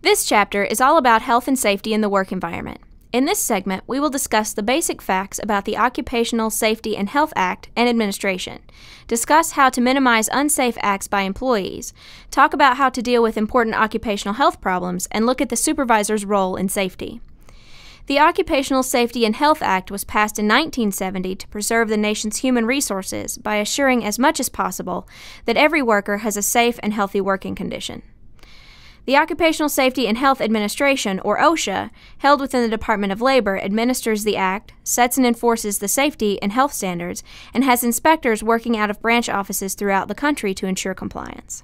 This chapter is all about health and safety in the work environment. In this segment, we will discuss the basic facts about the Occupational Safety and Health Act and administration, discuss how to minimize unsafe acts by employees, talk about how to deal with important occupational health problems, and look at the supervisor's role in safety. The Occupational Safety and Health Act was passed in 1970 to preserve the nation's human resources by assuring as much as possible that every worker has a safe and healthy working condition. The Occupational Safety and Health Administration, or OSHA, held within the Department of Labor, administers the Act, sets and enforces the safety and health standards, and has inspectors working out of branch offices throughout the country to ensure compliance.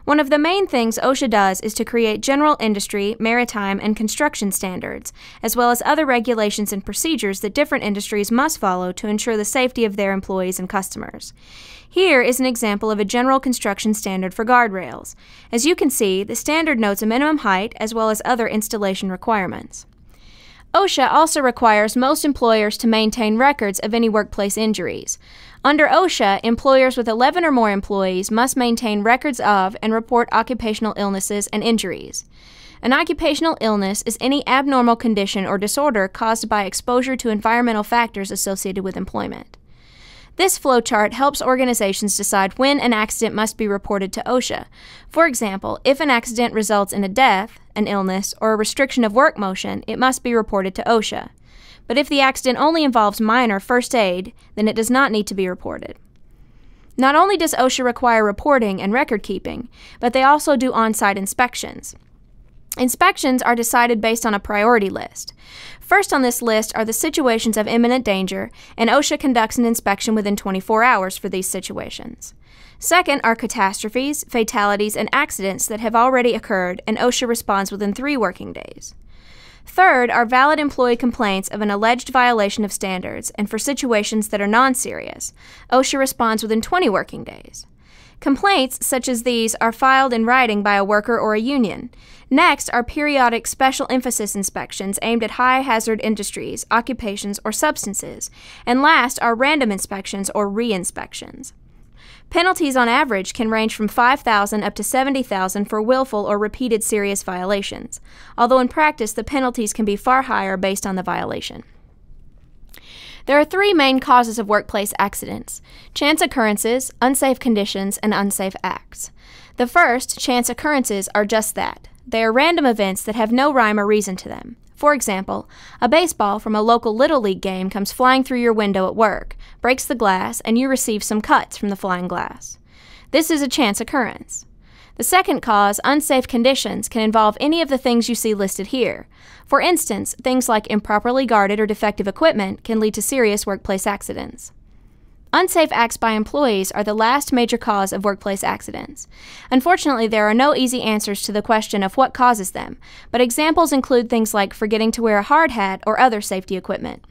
One of the main things OSHA does is to create general industry, maritime, and construction standards, as well as other regulations and procedures that different industries must follow to ensure the safety of their employees and customers. Here is an example of a general construction standard for guardrails. As you can see, the standard notes a minimum height as well as other installation requirements. OSHA also requires most employers to maintain records of any workplace injuries. Under OSHA, employers with 11 or more employees must maintain records of and report occupational illnesses and injuries. An occupational illness is any abnormal condition or disorder caused by exposure to environmental factors associated with employment. This flowchart helps organizations decide when an accident must be reported to OSHA. For example, if an accident results in a death, an illness, or a restriction of work motion, it must be reported to OSHA. But if the accident only involves minor first aid, then it does not need to be reported. Not only does OSHA require reporting and record keeping, but they also do on-site inspections. Inspections are decided based on a priority list. First on this list are the situations of imminent danger, and OSHA conducts an inspection within 24 hours for these situations. Second are catastrophes, fatalities, and accidents that have already occurred, and OSHA responds within 3 working days. Third are valid employee complaints of an alleged violation of standards, and for situations that are non-serious, OSHA responds within 20 working days. Complaints such as these are filed in writing by a worker or a union. Next are periodic special emphasis inspections aimed at high-hazard industries, occupations, or substances. And last are random inspections or re-inspections. Penalties on average can range from $5,000 up to $70,000 for willful or repeated serious violations, although in practice the penalties can be far higher based on the violation. There are 3 main causes of workplace accidents: chance occurrences, unsafe conditions, and unsafe acts. The first, chance occurrences, are just that. They are random events that have no rhyme or reason to them. For example, a baseball from a local Little League game comes flying through your window at work, breaks the glass, and you receive some cuts from the flying glass. This is a chance occurrence. The second cause, unsafe conditions, can involve any of the things you see listed here. For instance, things like improperly guarded or defective equipment can lead to serious workplace accidents. Unsafe acts by employees are the last major cause of workplace accidents. Unfortunately, there are no easy answers to the question of what causes them, but examples include things like forgetting to wear a hard hat or other safety equipment.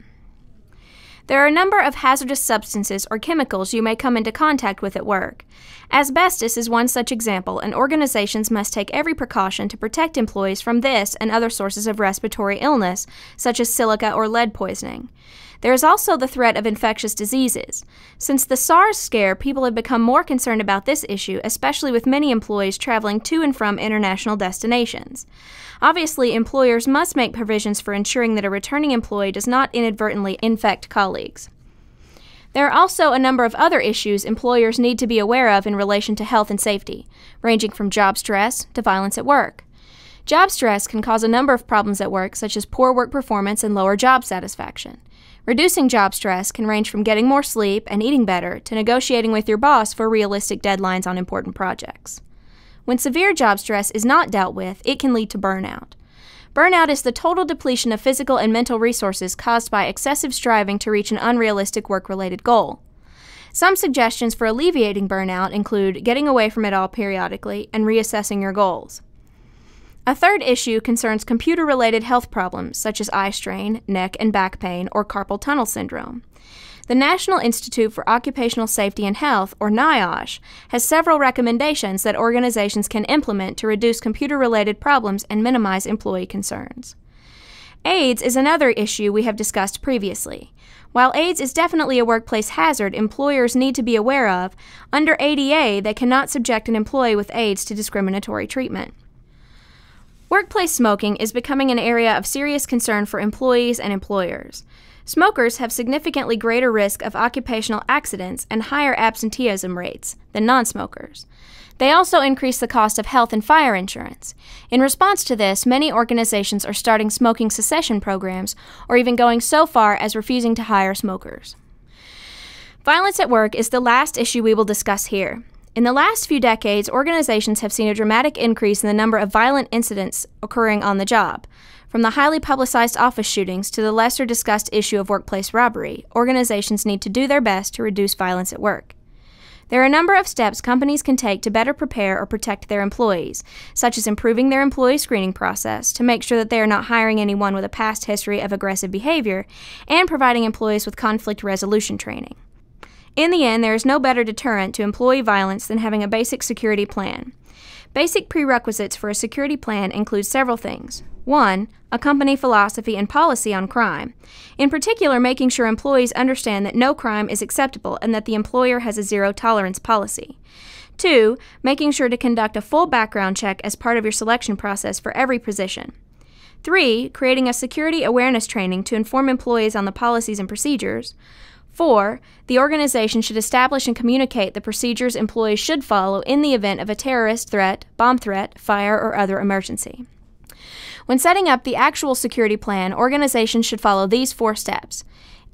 There are a number of hazardous substances or chemicals you may come into contact with at work. Asbestos is one such example, and organizations must take every precaution to protect employees from this and other sources of respiratory illness, such as silica or lead poisoning. There is also the threat of infectious diseases. Since the SARS scare, people have become more concerned about this issue, especially with many employees traveling to and from international destinations. Obviously, employers must make provisions for ensuring that a returning employee does not inadvertently infect colleagues. There are also a number of other issues employers need to be aware of in relation to health and safety, ranging from job stress to violence at work. Job stress can cause a number of problems at work, such as poor work performance and lower job satisfaction. Reducing job stress can range from getting more sleep and eating better to negotiating with your boss for realistic deadlines on important projects. When severe job stress is not dealt with, it can lead to burnout. Burnout is the total depletion of physical and mental resources caused by excessive striving to reach an unrealistic work-related goal. Some suggestions for alleviating burnout include getting away from it all periodically and reassessing your goals. A third issue concerns computer-related health problems such as eye strain, neck and back pain, or carpal tunnel syndrome. The National Institute for Occupational Safety and Health, or NIOSH, has several recommendations that organizations can implement to reduce computer-related problems and minimize employee concerns. AIDS is another issue we have discussed previously. While AIDS is definitely a workplace hazard employers need to be aware of, under ADA they cannot subject an employee with AIDS to discriminatory treatment. Workplace smoking is becoming an area of serious concern for employees and employers. Smokers have significantly greater risk of occupational accidents and higher absenteeism rates than non-smokers. They also increase the cost of health and fire insurance. In response to this, many organizations are starting smoking cessation programs or even going so far as refusing to hire smokers. Violence at work is the last issue we will discuss here. In the last few decades, organizations have seen a dramatic increase in the number of violent incidents occurring on the job. From the highly publicized office shootings to the lesser discussed issue of workplace robbery, organizations need to do their best to reduce violence at work. There are a number of steps companies can take to better prepare or protect their employees, such as improving their employee screening process to make sure that they are not hiring anyone with a past history of aggressive behavior, and providing employees with conflict resolution training. In the end, there is no better deterrent to employee violence than having a basic security plan. Basic prerequisites for a security plan include several things. 1. A company philosophy and policy on crime. In particular, making sure employees understand that no crime is acceptable and that the employer has a zero-tolerance policy. 2. Making sure to conduct a full background check as part of your selection process for every position. 3. Creating a security awareness training to inform employees on the policies and procedures. 4. The organization should establish and communicate the procedures employees should follow in the event of a terrorist threat, bomb threat, fire, or other emergency. When setting up the actual security plan, organizations should follow these 4 steps.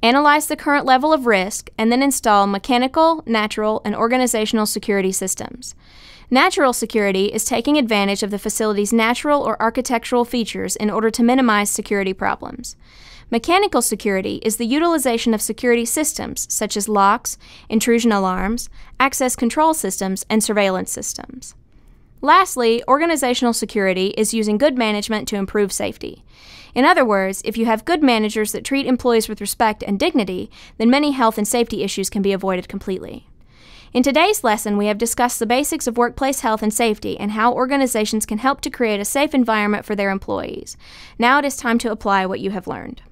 Analyze the current level of risk, and then install mechanical, natural, and organizational security systems. Natural security is taking advantage of the facility's natural or architectural features in order to minimize security problems. Mechanical security is the utilization of security systems such as locks, intrusion alarms, access control systems, and surveillance systems. Lastly, organizational security is using good management to improve safety. In other words, if you have good managers that treat employees with respect and dignity, then many health and safety issues can be avoided completely. In today's lesson, we have discussed the basics of workplace health and safety and how organizations can help to create a safe environment for their employees. Now it is time to apply what you have learned.